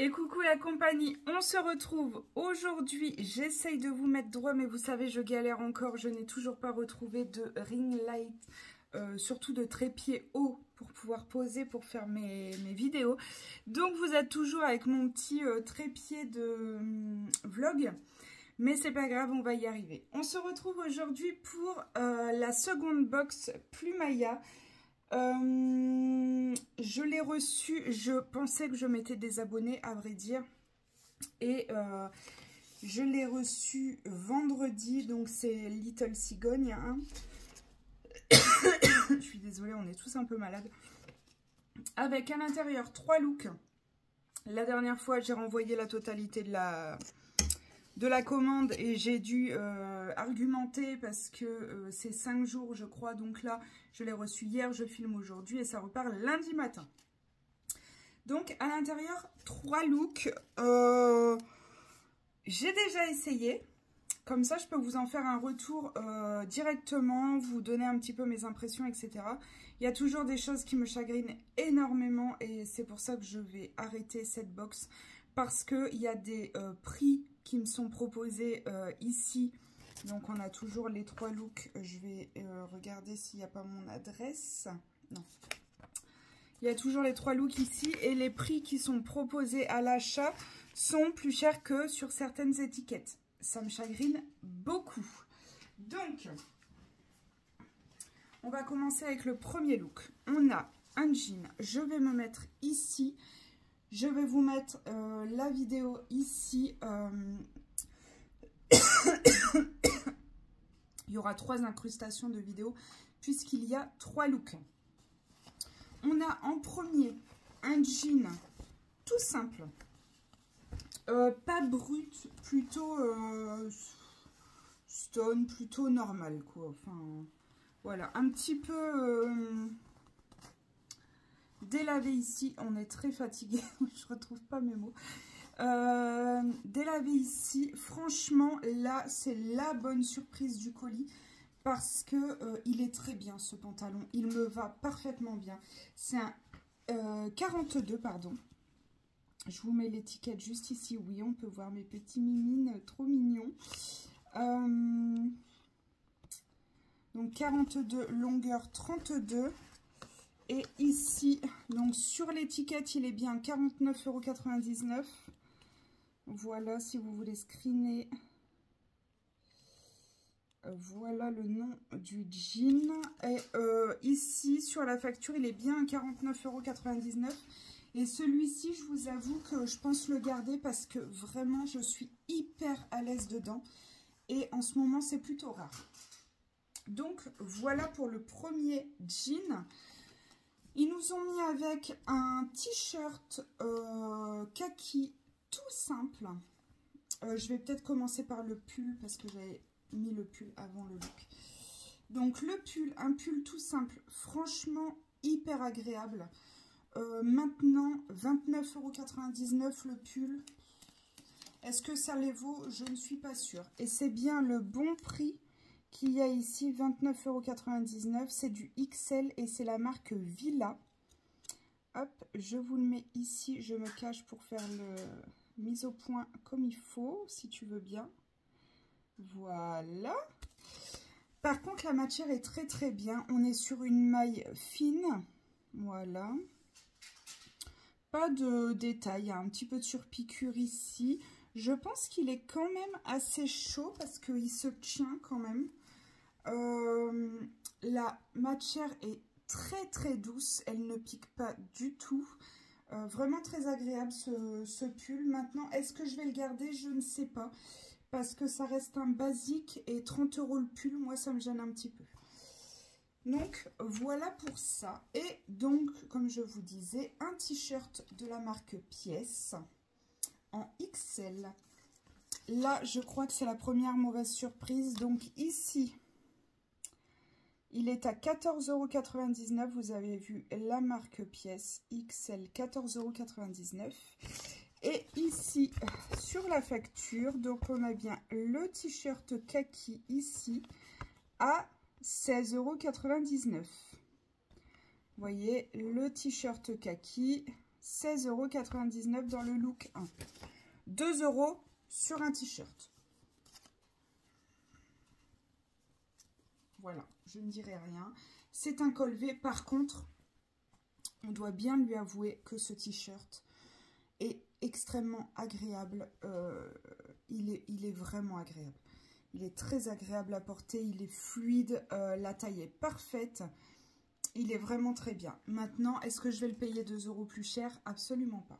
Et coucou la compagnie, on se retrouve aujourd'hui. J'essaye de vous mettre droit, mais vous savez, je galère encore. Je n'ai toujours pas retrouvé de ring light, surtout de trépied haut pour pouvoir poser pour faire mes vidéos. Donc vous êtes toujours avec mon petit trépied de vlog. Mais c'est pas grave, on va y arriver. On se retrouve aujourd'hui pour la seconde box Plumaya. Je l'ai reçu, je pensais que je m'étais désabonnée à vrai dire, et je l'ai reçu vendredi, donc c'est Little Cigogne, hein. Je suis désolée, on est tous un peu malades. Avec à l'intérieur 3 looks. La dernière fois j'ai renvoyé la totalité de la commande et j'ai dû argumenter parce que c'est 5 jours je crois, donc là je l'ai reçu hier, je filme aujourd'hui et ça repart lundi matin. Donc à l'intérieur 3 looks, j'ai déjà essayé, comme ça je peux vous en faire un retour directement, vous donner un petit peu mes impressions, etc. Il y a toujours des choses qui me chagrinent énormément et c'est pour ça que je vais arrêter cette box, parce qu'il y a des prix qui me sont proposés ici. Donc on a toujours les 3 looks. Je vais regarder s'il n'y a pas mon adresse. Non. Il y a toujours les 3 looks ici et les prix qui sont proposés à l'achat sont plus chers que sur certaines étiquettes. Ça me chagrine beaucoup. Donc, on va commencer avec le premier look. On a un jean. Je vais me mettre ici. Je vais vous mettre la vidéo ici. Il y aura 3 incrustations de vidéos puisqu'il y a 3 looks. On a en premier un jean tout simple. Pas brut, plutôt stone, plutôt normal quoi. Enfin, voilà, un petit peu... délavé ici, on est très fatigué, je retrouve pas mes mots. Délavé ici, franchement là c'est la bonne surprise du colis parce que il est très bien ce pantalon, il me va parfaitement bien. C'est un 42 pardon. Je vous mets l'étiquette juste ici, oui on peut voir mes petits mimines trop mignons. Donc 42, longueur 32. Et ici, donc sur l'étiquette, il est bien 49,99 €. Voilà, si vous voulez screener. Voilà le nom du jean. Et ici, sur la facture, il est bien 49,99 €. Et celui-ci, je vous avoue que je pense le garder parce que vraiment, je suis hyper à l'aise dedans. Et en ce moment, c'est plutôt rare. Donc, voilà pour le premier jean. Ils nous ont mis avec un t-shirt kaki tout simple. Je vais peut-être commencer par le pull parce que j'avais mis le pull avant le look. Donc le pull, un pull tout simple, franchement hyper agréable. Maintenant, 29,99 € le pull. Est-ce que ça les vaut? Je ne suis pas sûre. Et c'est bien le bon prix qu'il y a ici, 29,99 €. C'est du XL et c'est la marque Villa. Hop, je vous le mets ici. Je me cache pour faire le mise au point comme il faut, si tu veux bien. Voilà. Par contre, la matière est très très bien. On est sur une maille fine. Voilà. Pas de détails. Il y a un petit peu de surpiqûre ici. Je pense qu'il est quand même assez chaud parce qu'il se tient quand même. La matière est très très douce, elle ne pique pas du tout, vraiment très agréable ce pull. Maintenant, est-ce que je vais le garder? Je ne sais pas, parce que ça reste un basique et 30 € le pull, moi ça me gêne un petit peu. Donc voilà pour ça. Et donc, comme je vous disais, un t-shirt de la marque Pièce en XL. Là, je crois que c'est la première mauvaise surprise. Donc ici, il est à 14,99 €. Vous avez vu la marque Pièce XL, 14,99 €. Et ici, sur la facture, donc on a bien le t-shirt kaki ici à 16,99 €. Vous voyez, le t-shirt kaki. 16,99 € dans le look 1. 2 € sur un t-shirt. Voilà, je ne dirai rien. C'est un col V. Par contre, on doit bien lui avouer que ce t-shirt est extrêmement agréable. Il est vraiment agréable. Il est très agréable à porter. Il est fluide. La taille est parfaite. Il est vraiment très bien. Maintenant, est-ce que je vais le payer 2 € plus cher? Absolument pas.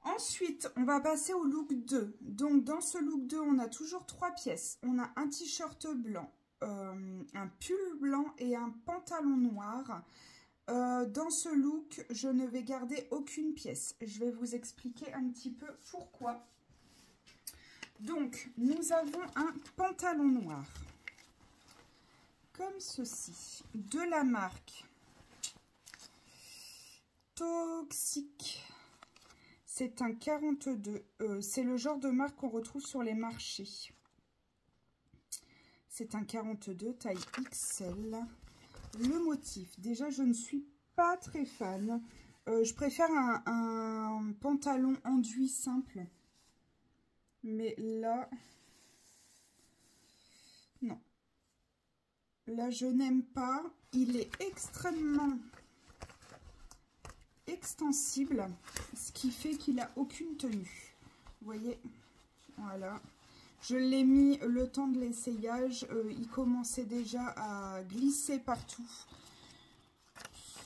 Ensuite, on va passer au look 2. Donc, dans ce look 2, on a toujours 3 pièces. On a un t-shirt blanc, un pull blanc et un pantalon noir. Dans ce look, je ne vais garder aucune pièce. Je vais vous expliquer un petit peu pourquoi. Donc, nous avons un pantalon noir. Comme ceci. De la marque Toxic. C'est un 42. C'est le genre de marque qu'on retrouve sur les marchés. C'est un 42, taille XL. Le motif, déjà je ne suis pas très fan. Je préfère un pantalon enduit simple. Mais là, non. Là je n'aime pas. Il est extrêmement extensible, ce qui fait qu'il n'a aucune tenue. Vous voyez, voilà. Je l'ai mis le temps de l'essayage. Il commençait déjà à glisser partout.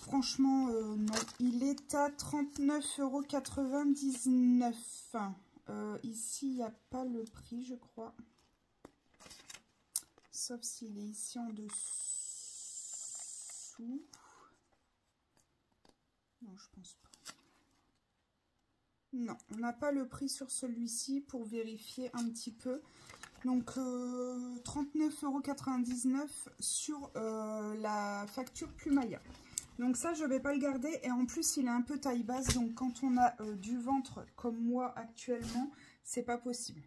Franchement, non. Il est à 39,99 €. Ici, il n'y a pas le prix, je crois. Sauf s'il est ici en dessous. Non, je pense pas. Non, on n'a pas le prix sur celui-ci pour vérifier un petit peu. Donc, 39,99 € sur la facture Plumaya. Donc ça, je ne vais pas le garder. Et en plus, il est un peu taille basse. Donc, quand on a du ventre comme moi actuellement, c'est pas possible.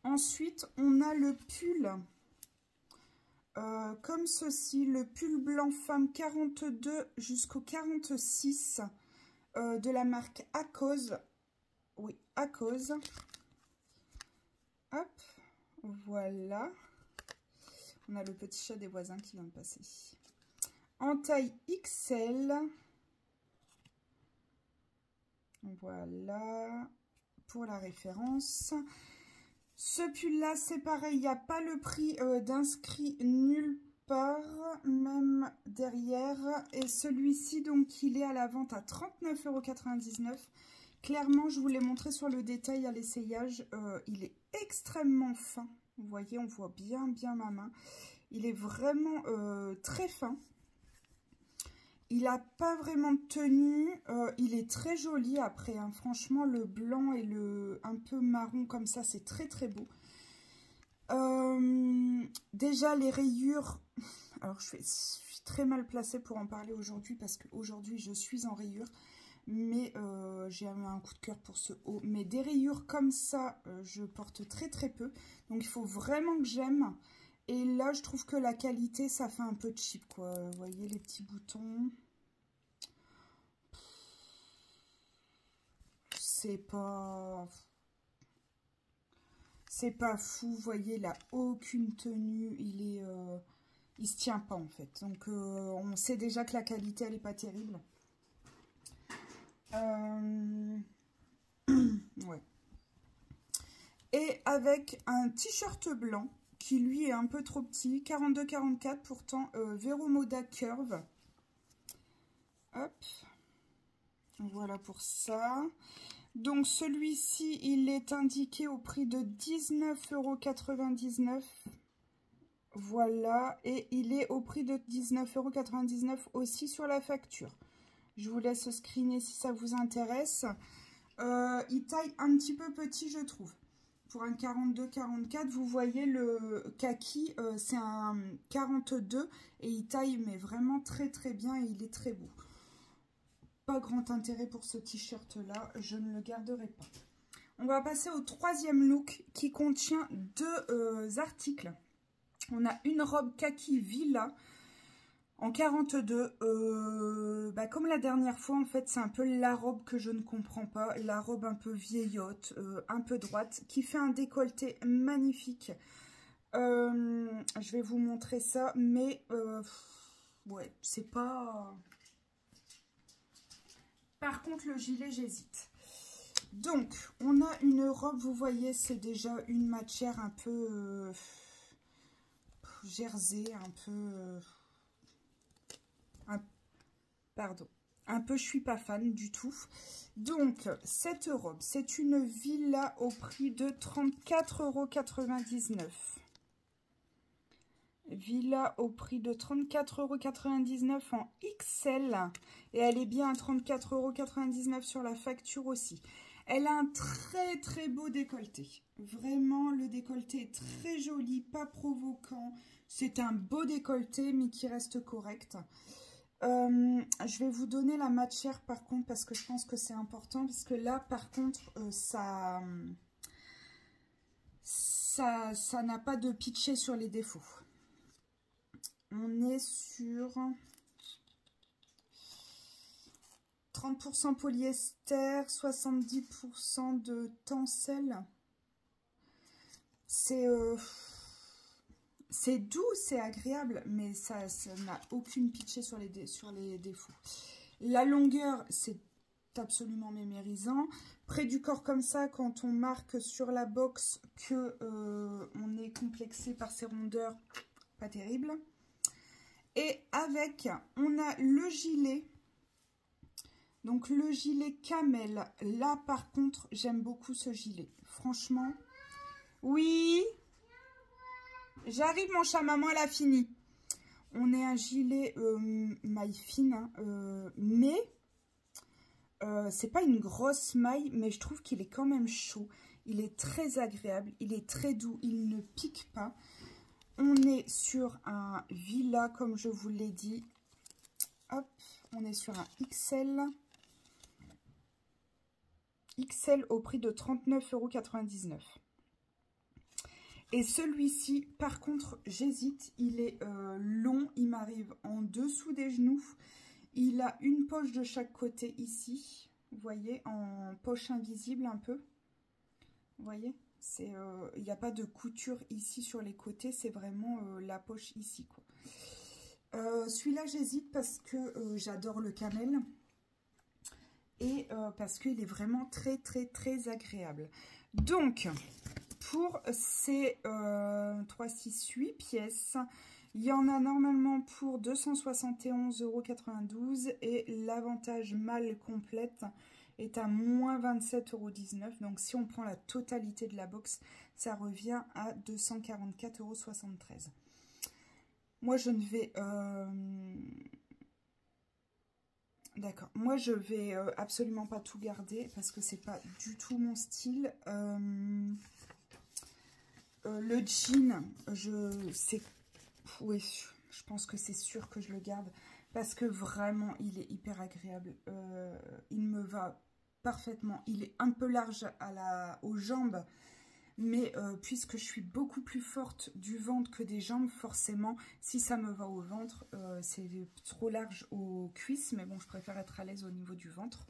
Ensuite, on a le pull. Comme ceci, le pull blanc femme 42 jusqu'au 46 de la marque Akose. Oui, Akose. Hop, voilà. On a le petit chat des voisins qui vient de passer. En taille XL. Voilà, pour la référence. Ce pull-là, c'est pareil, il n'y a pas le prix d'inscrit nulle part, même derrière. Et celui-ci, donc, il est à la vente à 39,99 €. Clairement, je vous l'ai montré sur le détail à l'essayage. Il est extrêmement fin. Vous voyez, on voit bien ma main. Il est vraiment très fin. Il n'a pas vraiment de tenue. Il est très joli après. Hein. Franchement, le blanc et le un peu marron comme ça, c'est très beau. Déjà, les rayures. Alors, je suis très mal placée pour en parler aujourd'hui parce qu'aujourd'hui, je suis en rayures. Mais j'ai un coup de cœur pour ce haut. Mais des rayures comme ça, je porte très peu. Donc, il faut vraiment que j'aime. Et là, je trouve que la qualité, ça fait un peu cheap, quoi. Vous voyez les petits boutons. C'est pas fou. Vous voyez, il n'a aucune tenue. Il se tient pas, en fait. Donc, on sait déjà que la qualité, elle n'est pas terrible. Ouais. Et avec un t-shirt blanc qui lui est un peu trop petit, 42-44, pourtant Vero Moda Curve. Hop, voilà pour ça. Donc celui-ci, il est indiqué au prix de 19,99 €. Voilà, et il est au prix de 19,99 € aussi sur la facture. Je vous laisse screener si ça vous intéresse. Il taille un petit peu petit, je trouve. Pour un 42-44, vous voyez le kaki, c'est un 42 et il taille mais vraiment très bien et il est très beau. Pas grand intérêt pour ce t-shirt là, je ne le garderai pas. On va passer au troisième look qui contient deux articles. On a une robe kaki Villa En 42, bah comme la dernière fois, en fait, c'est un peu la robe que je ne comprends pas. La robe un peu vieillotte, un peu droite, qui fait un décolleté magnifique. Je vais vous montrer ça, mais ouais, c'est pas... Par contre, le gilet, j'hésite. Donc, on a une robe, vous voyez, c'est déjà une matière un peu jersey, un peu... pardon. Un peu, je suis pas fan du tout. Donc, cette robe, c'est une villa au prix de 34,99 €. Villa au prix de 34,99 € en XL. Et elle est bien à 34,99 € sur la facture aussi. Elle a un très très beau décolleté. Vraiment, le décolleté est très joli, pas provoquant. C'est un beau décolleté, mais qui reste correct. Je vais vous donner la matière par contre, parce que je pense que c'est important. Parce que là, par contre, ça n'a pas de pitché sur les défauts. On est sur 30% polyester, 70% de tencel. C'est doux, c'est agréable, mais ça n'a aucune pitché sur les défauts. La longueur, c'est absolument mémérisant. Près du corps comme ça, quand on marque sur la box que on est complexé par ces rondeurs, pas terrible. Et avec, on a le gilet. Donc le gilet camel. Là, par contre, j'aime beaucoup ce gilet. Franchement. Oui. J'arrive, mon chat, maman, elle a fini. On est un gilet maille fine, hein, mais c'est pas une grosse maille, mais je trouve qu'il est quand même chaud. Il est très agréable, il est très doux, il ne pique pas. On est sur un villa, comme je vous l'ai dit. Hop, on est sur un XL. XL au prix de 39,99 €. Et celui-ci, par contre, j'hésite. Il est long, il m'arrive en dessous des genoux. Il a une poche de chaque côté ici. Vous voyez, en poche invisible un peu. Vous voyez, il n'y a pas de couture ici sur les côtés. C'est vraiment la poche ici, quoi. Celui-là, j'hésite parce que j'adore le camel. Et parce qu'il est vraiment très, très, très agréable. Donc... Pour ces 3, 6, 8 pièces, il y en a normalement pour 271,92 € et l'avantage malle complète est à moins 27,19 €. Donc si on prend la totalité de la box, ça revient à 244,73 €. Moi je ne vais... D'accord, moi je vais absolument pas tout garder parce que c'est pas du tout mon style. Le jean, oui, je pense que c'est sûr que je le garde parce que vraiment il est hyper agréable. Il me va parfaitement. Il est un peu large aux jambes, mais puisque je suis beaucoup plus forte du ventre que des jambes, forcément, si ça me va au ventre, c'est trop large aux cuisses, mais bon, je préfère être à l'aise au niveau du ventre.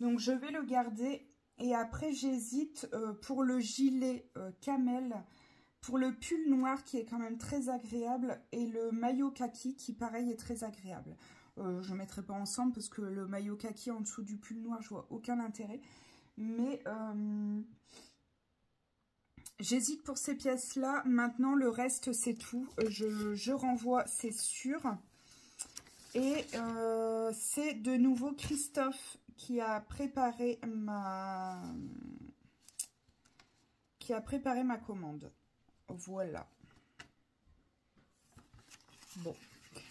Donc je vais le garder. Et après, j'hésite pour le gilet camel, pour le pull noir qui est quand même très agréable et le maillot kaki qui, pareil, est très agréable. Je ne mettrai pas ensemble parce que le maillot kaki en dessous du pull noir, je vois aucun intérêt. Mais j'hésite pour ces pièces-là. Maintenant, le reste, c'est tout. Je renvoie, c'est sûr. Et c'est de nouveau Christophe qui a préparé ma commande. Voilà. Bon.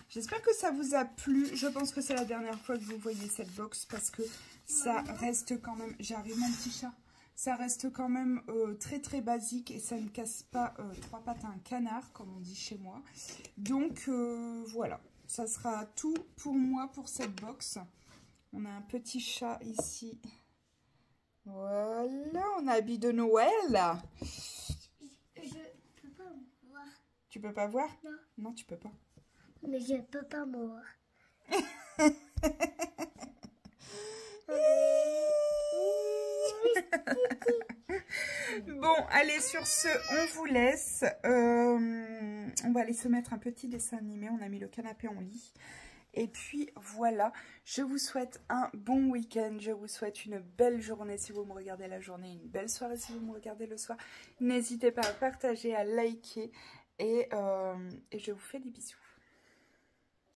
J'espère que ça vous a plu. Je pense que c'est la dernière fois que vous voyez cette box parce que ça reste quand même... J'arrive, mon petit chat. Ça reste quand même très très basique et ça ne casse pas trois pattes à un canard, comme on dit chez moi. Donc voilà. Ça sera tout pour moi pour cette box. On a un petit chat ici. Voilà, on a habillé de Noël. Je peux pas voir. Tu peux pas voir? Non. Non, tu peux pas. Mais je peux pas mourir. Bon, allez, sur ce, on vous laisse. On va aller se mettre un petit dessin animé. On a mis le canapé en lit. Et puis, voilà. Je vous souhaite un bon week-end. Je vous souhaite une belle journée si vous me regardez la journée. Une belle soirée si vous me regardez le soir. N'hésitez pas à partager, à liker. Et je vous fais des bisous.